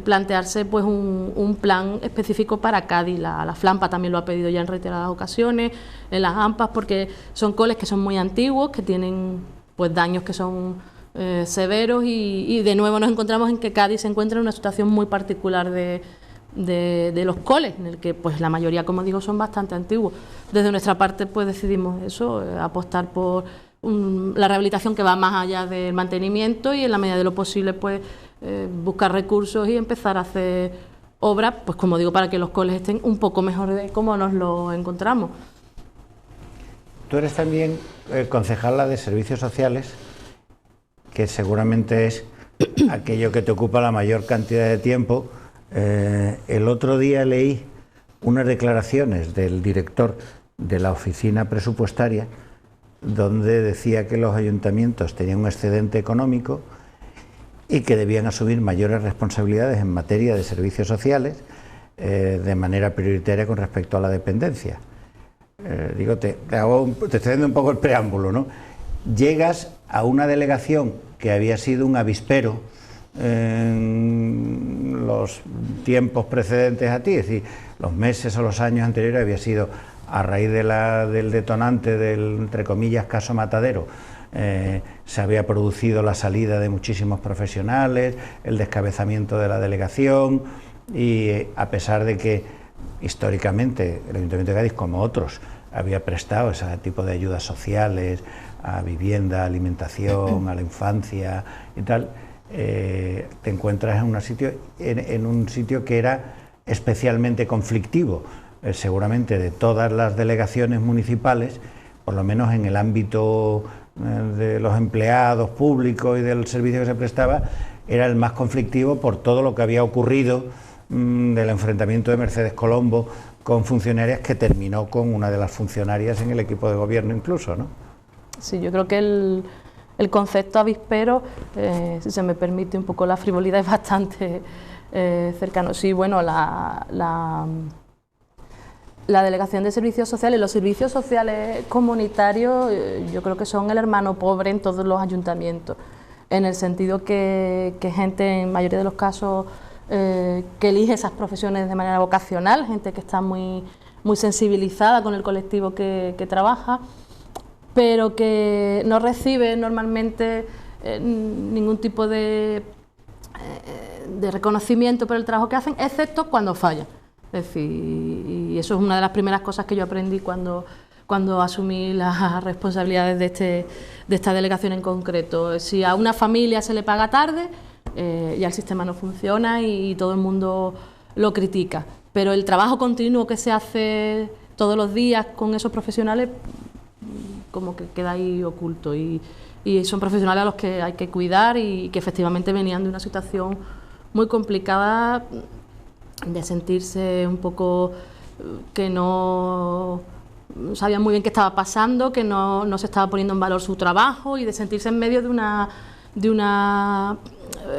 plantearse pues un plan específico para Cádiz. La FLAMPA también lo ha pedido ya en reiteradas ocasiones, en las AMPAs, porque son coles que son muy antiguos, que tienen pues daños que son severos y de nuevo nos encontramos en que Cádiz se encuentra en una situación muy particular de los coles, en el que pues la mayoría, como digo, son bastante antiguos. Desde nuestra parte pues decidimos eso, apostar por la rehabilitación que va más allá del mantenimiento y en la medida de lo posible pues buscar recursos y empezar a hacer obras, pues como digo, para que los coles estén un poco mejor de cómo nos lo encontramos. Tú eres también concejala de Servicios Sociales, que seguramente es aquello que te ocupa la mayor cantidad de tiempo. El otro día leí unas declaraciones del director de la oficina presupuestaria donde decía que los ayuntamientos tenían un excedente económico y que debían asumir mayores responsabilidades en materia de servicios sociales de manera prioritaria con respecto a la dependencia. Te estoy haciendo un poco el preámbulo, ¿no? Llegas a una delegación que había sido un avispero en los tiempos precedentes a ti, es decir, los meses o los años anteriores había sido a raíz del detonante del, entre comillas, caso Matadero. Se había producido la salida de muchísimos profesionales, el descabezamiento de la delegación y a pesar de que históricamente el Ayuntamiento de Cádiz, como otros, había prestado ese tipo de ayudas sociales a vivienda, alimentación, a la infancia y tal, te encuentras en un sitio que era especialmente conflictivo, seguramente de todas las delegaciones municipales, por lo menos en el ámbito de los empleados públicos y del servicio que se prestaba, era el más conflictivo por todo lo que había ocurrido del enfrentamiento de Mercedes Colombo con funcionarias, que terminó con una de las funcionarias en el equipo de gobierno incluso, ¿no? Sí, yo creo que el concepto avispero, si se me permite un poco la frivolidad, es bastante cercano. Sí, bueno, la Delegación de Servicios Sociales, los servicios sociales comunitarios, yo creo que son el hermano pobre en todos los ayuntamientos, en el sentido que gente, en mayoría de los casos, que elige esas profesiones de manera vocacional, gente que está muy sensibilizada con el colectivo que trabaja, pero que no recibe normalmente ningún tipo de reconocimiento por el trabajo que hacen, excepto cuando fallan. Es decir, y eso es una de las primeras cosas que yo aprendí cuando asumí las responsabilidades de esta delegación en concreto. Si a una familia se le paga tarde, ya el sistema no funciona y todo el mundo lo critica. Pero el trabajo continuo que se hace todos los días con esos profesionales, como que queda ahí oculto. Y son profesionales a los que hay que cuidar y que efectivamente venían de una situación muy complicada, de sentirse un poco que no sabían muy bien qué estaba pasando, que no se estaba poniendo en valor su trabajo y de sentirse en medio de una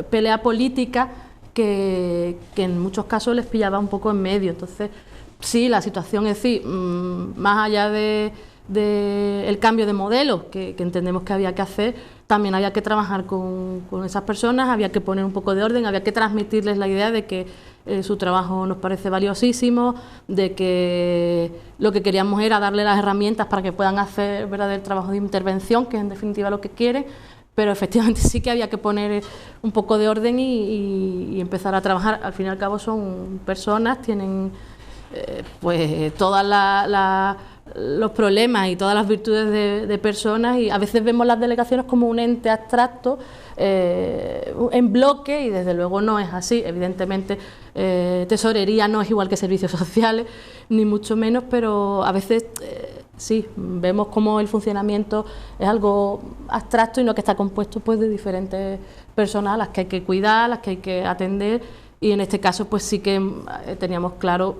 pelea política que en muchos casos les pillaba un poco en medio. Entonces, sí, la situación es decir, más allá del cambio de modelo que entendemos que había que hacer, también había que trabajar con esas personas, había que poner un poco de orden, había que transmitirles la idea de que su trabajo nos parece valiosísimo, de que lo que queríamos era darle las herramientas para que puedan hacer verdadero trabajo de intervención, que es en definitiva lo que quieren, pero efectivamente sí que había que poner un poco de orden y empezar a trabajar. Al fin y al cabo son personas, tienen pues todas los problemas y todas las virtudes de personas, y a veces vemos las delegaciones como un ente abstracto en bloque, y desde luego no es así. Evidentemente tesorería no es igual que servicios sociales, ni mucho menos, pero a veces sí, vemos como el funcionamiento es algo abstracto y no que está compuesto pues de diferentes personas a las que hay que cuidar, a las que hay que atender, y en este caso pues sí que teníamos claro,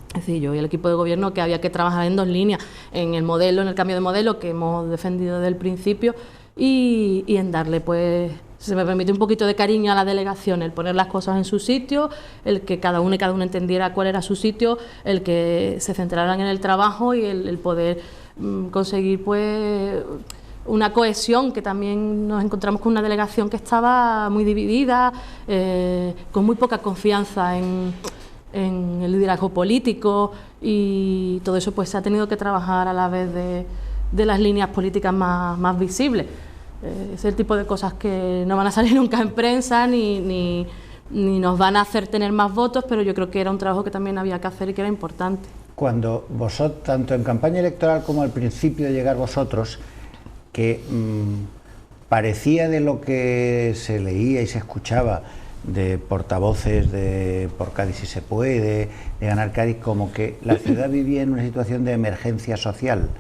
es decir, yo y el equipo de gobierno, que había que trabajar en dos líneas, en el modelo, en el cambio de modelo que hemos defendido desde el principio, y en darle, pues, si se me permite, un poquito de cariño a la delegación, el poner las cosas en su sitio, el que cada uno y cada uno entendiera cuál era su sitio, el que se centraran en el trabajo y el poder conseguir, pues, una cohesión, que también nos encontramos con una delegación que estaba muy dividida, con muy poca confianza en el liderazgo político, y todo eso pues se ha tenido que trabajar a la vez de las líneas políticas más visibles. Es el tipo de cosas que no van a salir nunca en prensa ni nos van a hacer tener más votos, pero yo creo que era un trabajo que también había que hacer y que era importante. Cuando vosotros, tanto en campaña electoral como al principio de llegar vosotros, que parecía de lo que se leía y se escuchaba de portavoces de Por Cádiz si se puede, de Ganar Cádiz, como que la ciudad vivía en una situación de emergencia social.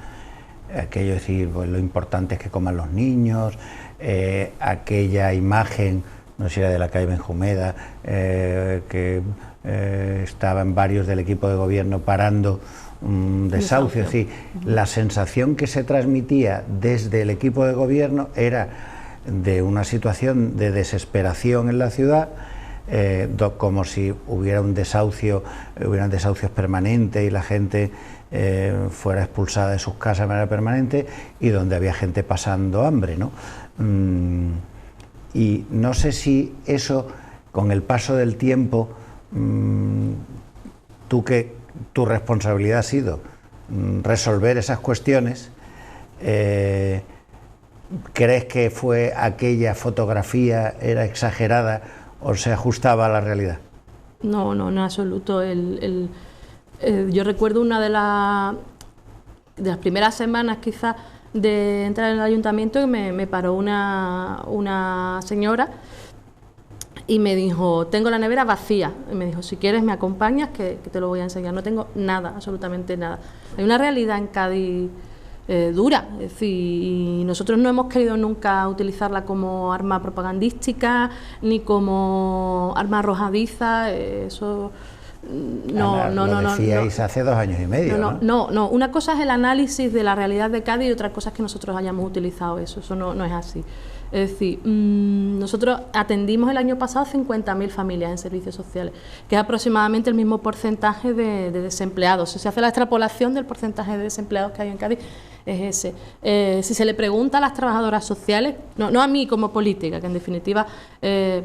Aquello, es decir, pues lo importante es que coman los niños, aquella imagen, no sé si era de la calle Benjumeda, que estaban varios del equipo de gobierno parando desahucios. Es decir, la sensación que se transmitía desde el equipo de gobierno era de una situación de desesperación en la ciudad, como si hubiera un desahucio, hubieran desahucios permanentes y la gente fuera expulsada de sus casas de manera permanente, y donde había gente pasando hambre, ¿no? Y no sé si eso, con el paso del tiempo, tu responsabilidad ha sido resolver esas cuestiones. ¿Crees que fue aquella fotografía, era exagerada o se ajustaba a la realidad? No, en absoluto. Yo recuerdo una de las primeras semanas quizás de entrar en el ayuntamiento, y me paró una señora y me dijo: tengo la nevera vacía, y me dijo: si quieres me acompañas, que te lo voy a enseñar. No tengo nada, absolutamente nada. Hay una realidad en Cádiz dura, es decir, y nosotros no hemos querido nunca utilizarla como arma propagandística ni como arma arrojadiza, eso lo decíais hace 2 años y medio. No, una cosa es el análisis de la realidad de Cádiz y otra cosa es que nosotros hayamos utilizado eso no es así. Es decir, nosotros atendimos el año pasado 50.000 familias en servicios sociales, que es aproximadamente el mismo porcentaje de desempleados. Si se hace la extrapolación del porcentaje de desempleados que hay en Cádiz, es ese. Si se le pregunta a las trabajadoras sociales, no a mí como política, que en definitiva,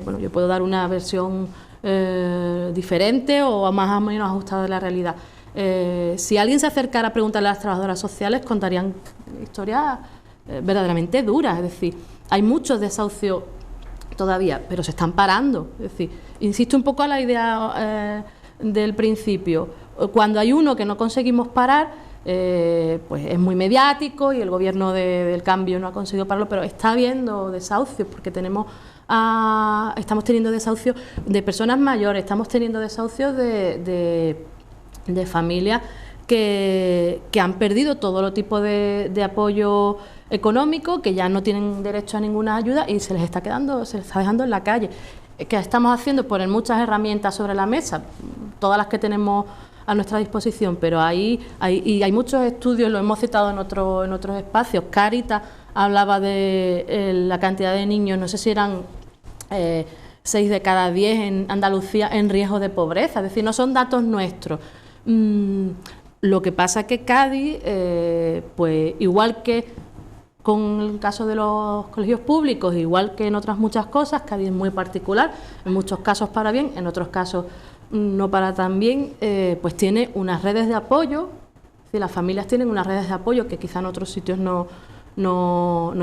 bueno, yo puedo dar una versión diferente o más o menos ajustada de la realidad. Si alguien se acercara a preguntarle a las trabajadoras sociales, contarían historias verdaderamente duras. Es decir, hay muchos desahucios todavía, pero se están parando. Es decir, insisto un poco a la idea del principio. Cuando hay uno que no conseguimos parar, pues es muy mediático y el gobierno del cambio no ha conseguido pararlo, pero está habiendo desahucios porque estamos teniendo desahucios de personas mayores, estamos teniendo desahucios de familias que han perdido todo tipo de apoyo económico, que ya no tienen derecho a ninguna ayuda y se les está dejando en la calle. ¿Qué estamos haciendo? Poner muchas herramientas sobre la mesa, todas las que tenemos a nuestra disposición, pero hay muchos estudios, lo hemos citado en otros espacios. Cáritas hablaba de la cantidad de niños, no sé si eran 6 de cada 10 en Andalucía en riesgo de pobreza, es decir, no son datos nuestros. Lo que pasa es que Cádiz, pues igual que con el caso de los colegios públicos, igual que en otras muchas cosas, Cádiz es muy particular, en muchos casos para bien, en otros casos no para tan bien, pues tiene unas redes de apoyo, es decir, las familias tienen unas redes de apoyo que quizá en otros sitios no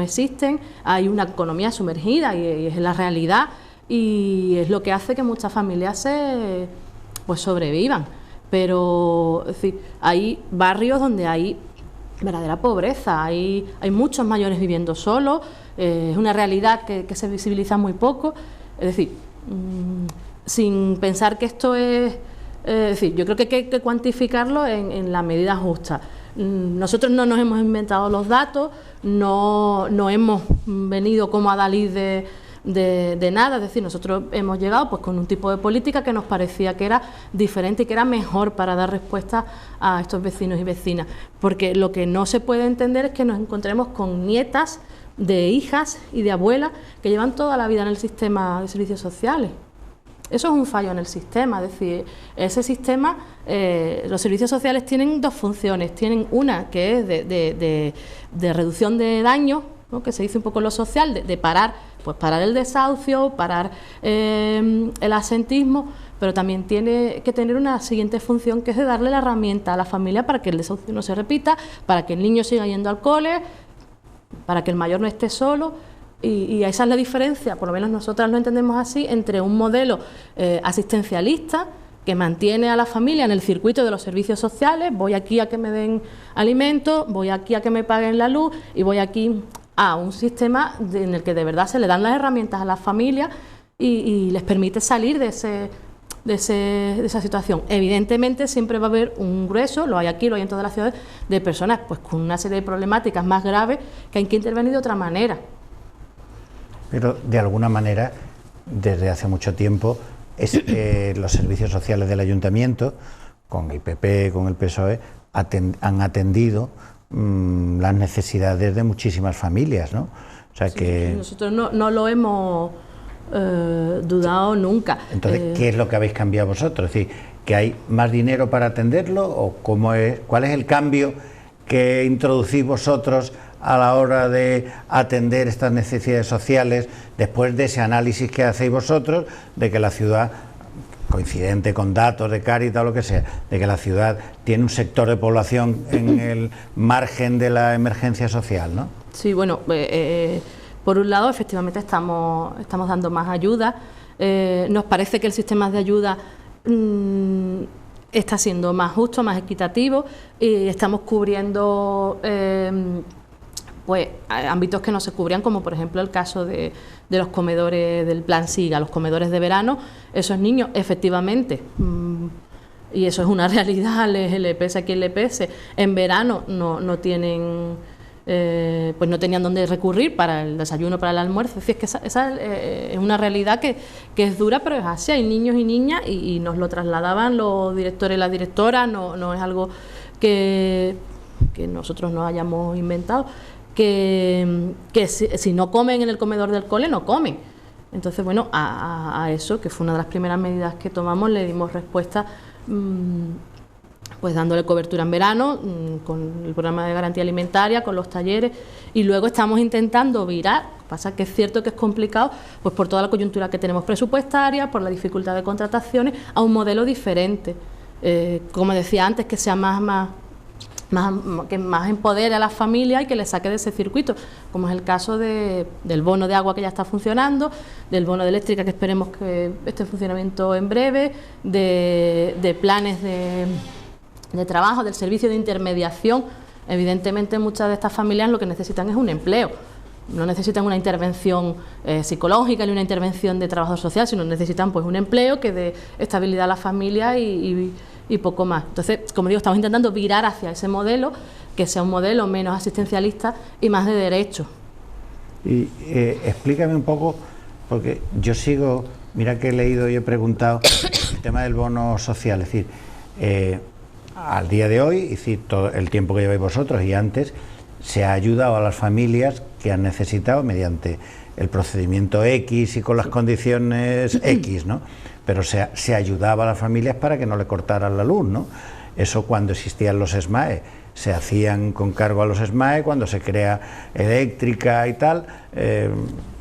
existen. Hay una economía sumergida y es la realidad, y es lo que hace que muchas familias pues sobrevivan. Pero es decir, hay barrios donde hay verdadera pobreza, hay muchos mayores viviendo solos, es una realidad que se visibiliza muy poco. Es decir, sin pensar que esto es decir, yo creo que hay que cuantificarlo en la medida justa. Nosotros no nos hemos inventado los datos, no hemos venido como adalid de nada, es decir, nosotros hemos llegado pues con un tipo de política que nos parecía que era diferente y que era mejor para dar respuesta a estos vecinos y vecinas, porque lo que no se puede entender es que nos encontremos con nietas de hijas y de abuelas que llevan toda la vida en el sistema de servicios sociales. Eso es un fallo en el sistema, es decir, ese sistema, los servicios sociales tienen dos funciones, tienen una que es de reducción de daños, ¿no?, que se dice un poco en lo social, de parar, pues parar el desahucio, parar el asentismo, pero también tiene que tener una siguiente función, que es de darle la herramienta a la familia para que el desahucio no se repita, para que el niño siga yendo al cole, para que el mayor no esté solo. Y esa es la diferencia, por lo menos nosotras lo entendemos así, entre un modelo asistencialista que mantiene a la familia en el circuito de los servicios sociales, voy aquí a que me den alimentos, voy aquí a que me paguen la luz y voy aquí a un sistema en el que de verdad se le dan las herramientas a las familias y les permite salir de esa situación. Evidentemente siempre va a haber un grueso, lo hay aquí, lo hay en todas las ciudades, de personas pues con una serie de problemáticas más graves que hay que intervenir de otra manera. Pero de alguna manera, desde hace mucho tiempo, los servicios sociales del ayuntamiento, con el PP, con el PSOE, han atendido las necesidades de muchísimas familias, ¿no? O sea, sí, que nosotros no lo hemos dudado nunca. Entonces, ¿qué es lo que habéis cambiado vosotros? Es decir, ¿que hay más dinero para atenderlo o cuál es el cambio que introducís vosotros a la hora de atender estas necesidades sociales, después de ese análisis que hacéis vosotros, de que la ciudad, coincidente con datos de Cáritas o lo que sea, de que la ciudad tiene un sector de población en el margen de la emergencia social, ¿no? Sí, bueno, por un lado, efectivamente estamos dando más ayuda. Nos parece que el sistema de ayuda está siendo más justo, más equitativo, y estamos cubriendo pues ámbitos que no se cubrían, como por ejemplo el caso de los comedores del Plan SIGA, los comedores de verano. Esos niños, efectivamente, y eso es una realidad, le pese a quien le pese, en verano no tienen, pues no tenían dónde recurrir para el desayuno, para el almuerzo. Es decir, es que esa es una realidad que es dura, pero es así. Hay niños y niñas y nos lo trasladaban los directores y las directoras, no es algo que nosotros no hayamos inventado. Que si no comen en el comedor del cole, no comen. Entonces, bueno, a eso, que fue una de las primeras medidas que tomamos, le dimos respuesta, pues dándole cobertura en verano, con el programa de garantía alimentaria, con los talleres, y luego estamos intentando virar. Pasa que es cierto que es complicado, pues por toda la coyuntura que tenemos presupuestaria, por la dificultad de contrataciones, a un modelo diferente. Como decía antes, que sea que más empodere a las familias y que les saque de ese circuito, como es el caso del bono de agua, que ya está funcionando, del bono de eléctrica, que esperemos que esté en funcionamiento en breve, de planes de trabajo, del servicio de intermediación. Evidentemente muchas de estas familias lo que necesitan es un empleo, no necesitan una intervención psicológica ni una intervención de trabajador social, sino necesitan pues un empleo que dé estabilidad a la familia y poco más. Entonces, como digo, estamos intentando virar hacia ese modelo, que sea un modelo menos asistencialista y más de derecho. Y explícame un poco, porque yo sigo, mira que he leído y he preguntado el tema del bono social, es decir, al día de hoy, es decir, todo el tiempo que lleváis vosotros y antes, se ha ayudado a las familias que han necesitado mediante el procedimiento X y con las condiciones X, ¿no? Pero se ayudaba a las familias para que no le cortaran la luz, ¿no? Eso cuando existían los SMAE, se hacían con cargo a los SMAE, cuando se crea eléctrica y tal,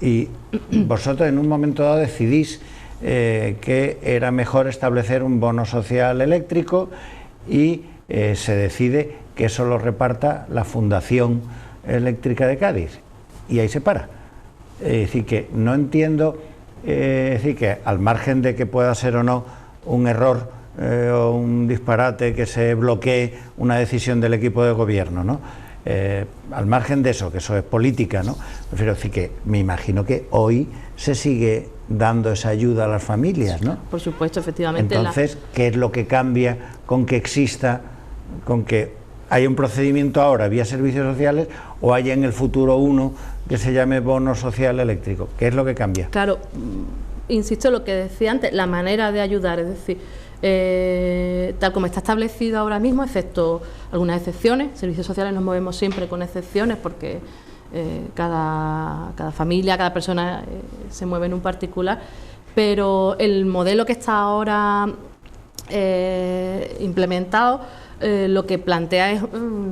y vosotros en un momento dado decidís que era mejor establecer un bono social eléctrico y se decide que eso lo reparta la Fundación Eléctrica de Cádiz, y ahí se para. Es decir, que no entiendo, es decir, que al margen de que pueda ser o no un error o un disparate que se bloquee una decisión del equipo de gobierno, ¿no? Al margen de eso, que eso es política, ¿no? Prefiero decir que me imagino que hoy se sigue dando esa ayuda a las familias, ¿no? Por supuesto, efectivamente. Entonces, ¿qué es lo que cambia con que exista, con que haya un procedimiento ahora vía servicios sociales o haya en el futuro uno que se llame bono social eléctrico. ¿Qué es lo que cambia? Claro, insisto en lo que decía antes, la manera de ayudar, es decir, tal como está establecido ahora mismo, excepto algunas excepciones, servicios sociales nos movemos siempre con excepciones porque cada familia, cada persona se mueve en un particular, pero el modelo que está ahora implementado lo que plantea es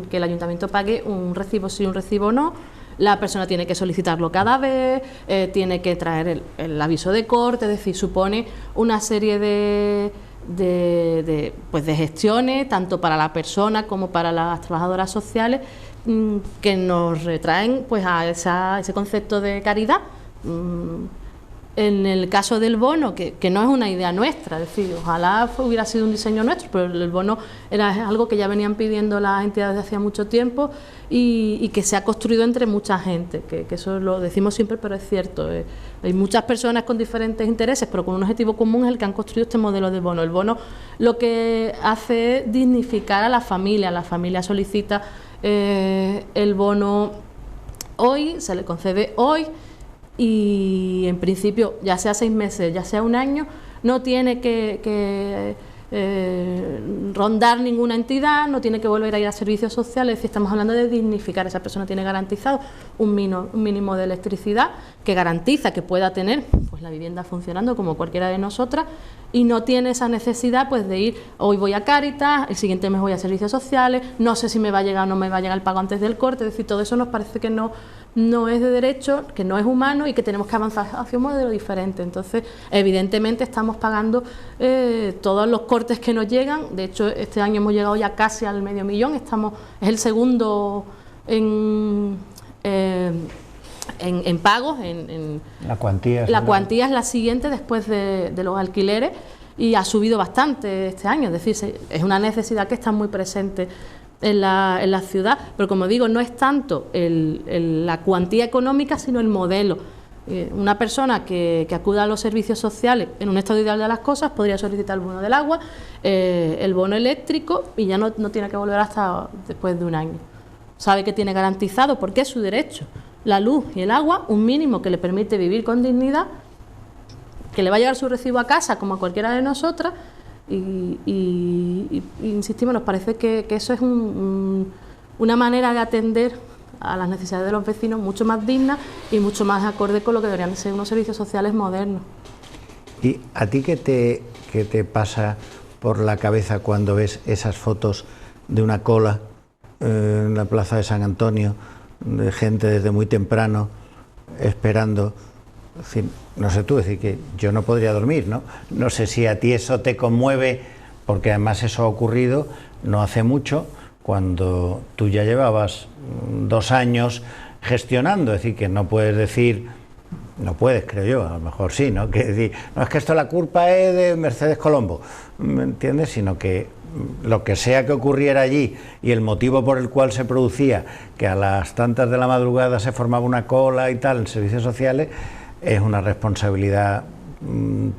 que el ayuntamiento pague un recibo sí, un recibo no. La persona tiene que solicitarlo cada vez, tiene que traer el aviso de corte, es decir, supone una serie de gestiones, tanto para la persona como para las trabajadoras sociales, que nos retraen pues a ese concepto de caridad. En el caso del bono, que no es una idea nuestra, es decir, ojalá hubiera sido un diseño nuestro, pero el bono era algo que ya venían pidiendo las entidades de hacía mucho tiempo y que se ha construido entre mucha gente, que eso lo decimos siempre, pero es cierto. Hay muchas personas con diferentes intereses, pero con un objetivo común es el que han construido este modelo de bono. El bono lo que hace es dignificar a la familia solicita el bono hoy, se le concede hoy, y en principio, ya sea 6 meses, ya sea un año, no tiene que rondar ninguna entidad, no tiene que volver a ir a servicios sociales, es decir, estamos hablando de dignificar. Esa persona tiene garantizado un mínimo de electricidad que garantiza que pueda tener pues la vivienda funcionando como cualquiera de nosotras, y no tiene esa necesidad pues de ir, hoy voy a Cáritas, el siguiente mes voy a servicios sociales, no sé si me va a llegar o no me va a llegar el pago antes del corte. Es decir, todo eso nos parece que no es de derecho, que no es humano y que tenemos que avanzar hacia un modelo diferente. Entonces, evidentemente estamos pagando todos los cortes que nos llegan. De hecho, este año hemos llegado ya casi al $500.000, es el segundo en pagos. La cuantía es la siguiente después de los alquileres, y ha subido bastante este año. Es decir, es una necesidad que está muy presente en la ciudad, pero como digo, no es tanto la cuantía económica, sino el modelo. Una persona que acuda a los servicios sociales en un estado ideal de las cosas podría solicitar el bono del agua, el bono eléctrico, y ya no tiene que volver hasta después de un año. Sabe que tiene garantizado, porque es su derecho, la luz y el agua, un mínimo que le permite vivir con dignidad, que le va a llegar su recibo a casa como a cualquiera de nosotras. Y insistimos, nos parece que eso es una manera de atender a las necesidades de los vecinos mucho más digna y mucho más acorde con lo que deberían ser unos servicios sociales modernos. ¿Y a ti qué te pasa por la cabeza cuando ves esas fotos de una cola en la plaza de San Antonio, de gente desde muy temprano esperando? En fin, no sé tú, decir que yo no podría dormir, ¿no? No sé si a ti eso te conmueve, porque además eso ha ocurrido no hace mucho, cuando tú ya llevabas 2 años gestionando. Es decir, que no puedes decir, no puedes, creo yo, a lo mejor sí, ¿no? Que decir, no es que esto la culpa es de Mercedes Colombo, ¿me entiendes? Sino que lo que sea que ocurriera allí y el motivo por el cual se producía que a las tantas de la madrugada se formaba una cola y tal en servicios sociales, es una responsabilidad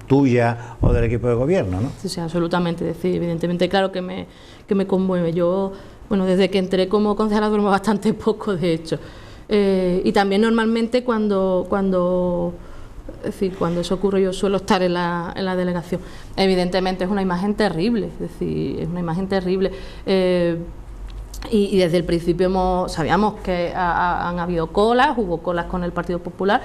tuya o del equipo de gobierno, ¿no? Sí, absolutamente. Es decir, evidentemente, claro que me conmueve. Yo, bueno, desde que entré como concejala duermo bastante poco, de hecho. Y también normalmente cuando eso ocurre, yo suelo estar en la delegación. Evidentemente es una imagen terrible, es decir, es una imagen terrible. Y desde el principio sabíamos que han habido colas, hubo colas con el Partido Popular,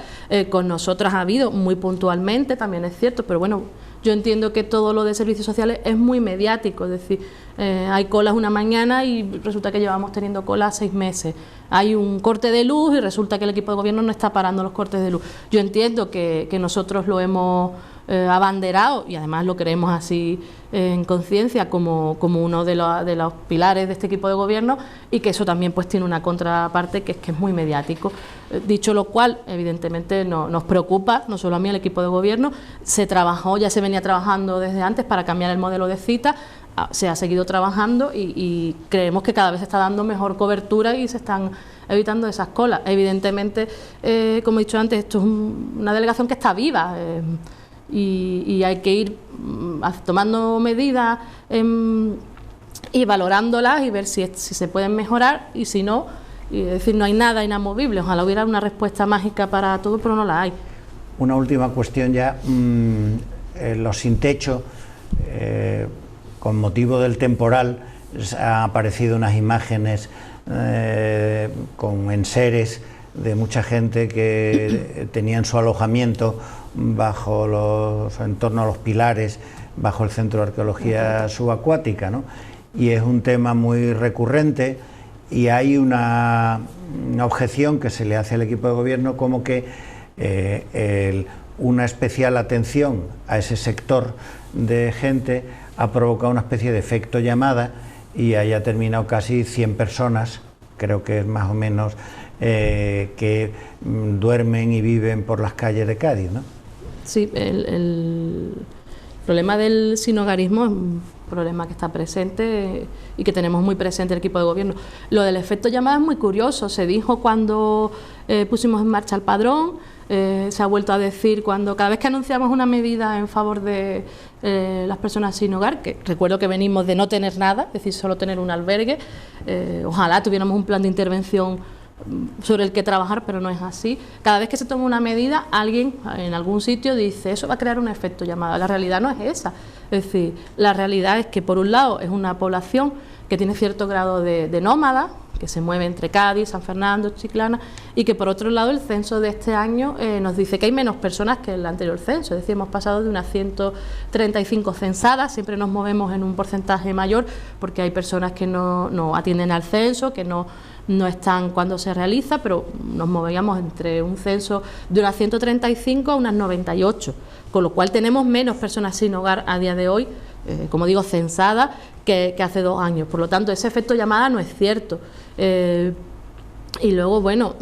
con nosotras ha habido muy puntualmente, también es cierto, pero bueno, yo entiendo que todo lo de servicios sociales es muy mediático, es decir, hay colas una mañana y resulta que llevamos teniendo colas 6 meses, hay un corte de luz y resulta que el equipo de gobierno no está parando los cortes de luz. Yo entiendo que nosotros lo hemos abanderado, y además lo creemos así en conciencia, como uno de los pilares de este equipo de gobierno, y que eso también pues tiene una contraparte que es muy mediático. Dicho lo cual, evidentemente nos preocupa, no solo a mí, al equipo de gobierno. Ya se venía trabajando desde antes para cambiar el modelo de cita, se ha seguido trabajando y creemos que cada vez se está dando mejor cobertura y se están evitando esas colas. Evidentemente, como he dicho antes, esto es una delegación que está viva, y hay que ir tomando medidas y valorándolas y ver si se pueden mejorar, y si no, y decir, no hay nada inamovible. Ojalá hubiera una respuesta mágica para todo, pero no la hay. Una última cuestión ya, los sin techo, con motivo del temporal, han aparecido unas imágenes con enseres de mucha gente que tenían su alojamiento en torno a los pilares, bajo el Centro de Arqueología Subacuática, ¿no? Y es un tema muy recurrente, y hay una objeción que se le hace al equipo de gobierno, como que una especial atención a ese sector de gente ha provocado una especie de efecto llamada, y haya terminado casi 100 personas, creo que es más o menos, que duermen y viven por las calles de Cádiz, ¿no? Sí, el problema del sinhogarismo es un problema que está presente y que tenemos muy presente el equipo de gobierno. Lo del efecto llamada es muy curioso, se dijo cuando pusimos en marcha el padrón, se ha vuelto a decir cada vez que anunciamos una medida en favor de las personas sin hogar, que recuerdo que venimos de no tener nada, es decir, solo tener un albergue. Ojalá tuviéramos un plan de intervención sobre el que trabajar, pero no es así. Cada vez que se toma una medida, alguien en algún sitio dice, eso va a crear un efecto llamada. La realidad no es esa. Es decir, la realidad es que, por un lado, es una población que tiene cierto grado de nómada, que se mueve entre Cádiz, San Fernando, Chiclana, y que, por otro lado, el censo de este año nos dice que hay menos personas que el anterior censo. Es decir, hemos pasado de unas 135 censadas, siempre nos movemos en un porcentaje mayor, porque hay personas que no atienden al censo, que no están cuando se realiza, pero nos movíamos entre un censo de unas 135 a unas 98, con lo cual tenemos menos personas sin hogar a día de hoy, como digo, censadas, que hace 2 años. Por lo tanto, ese efecto llamada no es cierto. Y luego, bueno,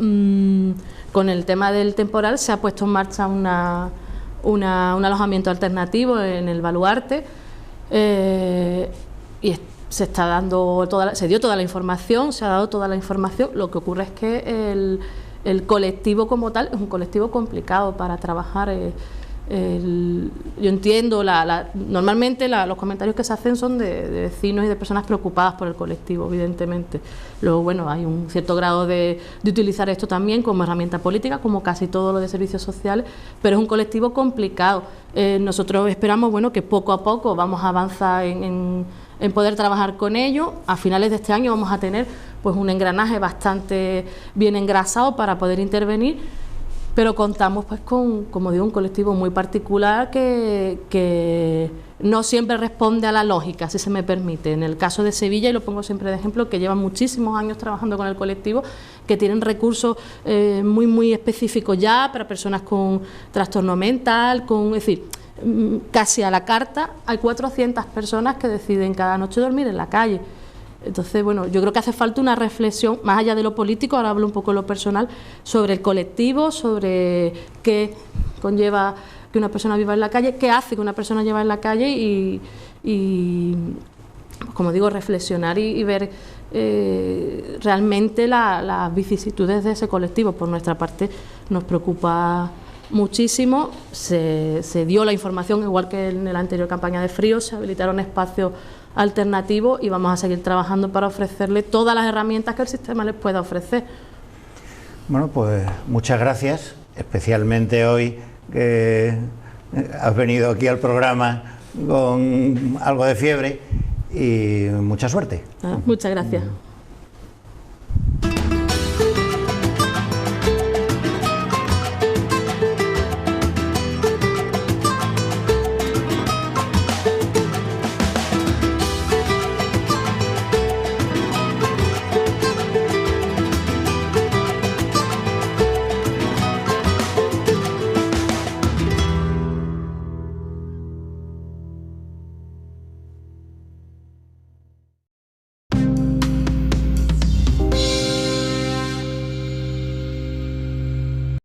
con el tema del temporal se ha puesto en marcha un alojamiento alternativo en el Baluarte, y se dio toda la información, se ha dado toda la información. Lo que ocurre es que el colectivo como tal es un colectivo complicado para trabajar. Yo entiendo, normalmente los comentarios que se hacen son de vecinos y de personas preocupadas por el colectivo, evidentemente. Luego, bueno, hay un cierto grado de utilizar esto también como herramienta política, como casi todo lo de servicios sociales, pero es un colectivo complicado. Nosotros esperamos, bueno, que poco a poco vamos a avanzar en poder trabajar con ello. A finales de este año vamos a tener pues un engranaje bastante bien engrasado para poder intervenir, pero contamos pues con, como digo, un colectivo muy particular que no siempre responde a la lógica, si se me permite. En el caso de Sevilla, y lo pongo siempre de ejemplo, que llevan muchísimos años trabajando con el colectivo, que tienen recursos muy, muy específicos ya para personas con trastorno mental, es decir, casi a la carta hay 400 personas que deciden cada noche dormir en la calle. Entonces, bueno, yo creo que hace falta una reflexión, más allá de lo político, ahora hablo un poco de lo personal, sobre el colectivo, sobre qué conlleva que una persona viva en la calle, qué hace que una persona viva en la calle y como digo, reflexionar y ver realmente las vicisitudes de ese colectivo. Por nuestra parte, nos preocupa muchísimo. Se dio la información, igual que en la anterior campaña de frío, se habilitaron espacios alternativos y vamos a seguir trabajando para ofrecerle todas las herramientas que el sistema les pueda ofrecer. Bueno, pues muchas gracias, especialmente hoy que has venido aquí al programa con algo de fiebre, y mucha suerte. Muchas gracias.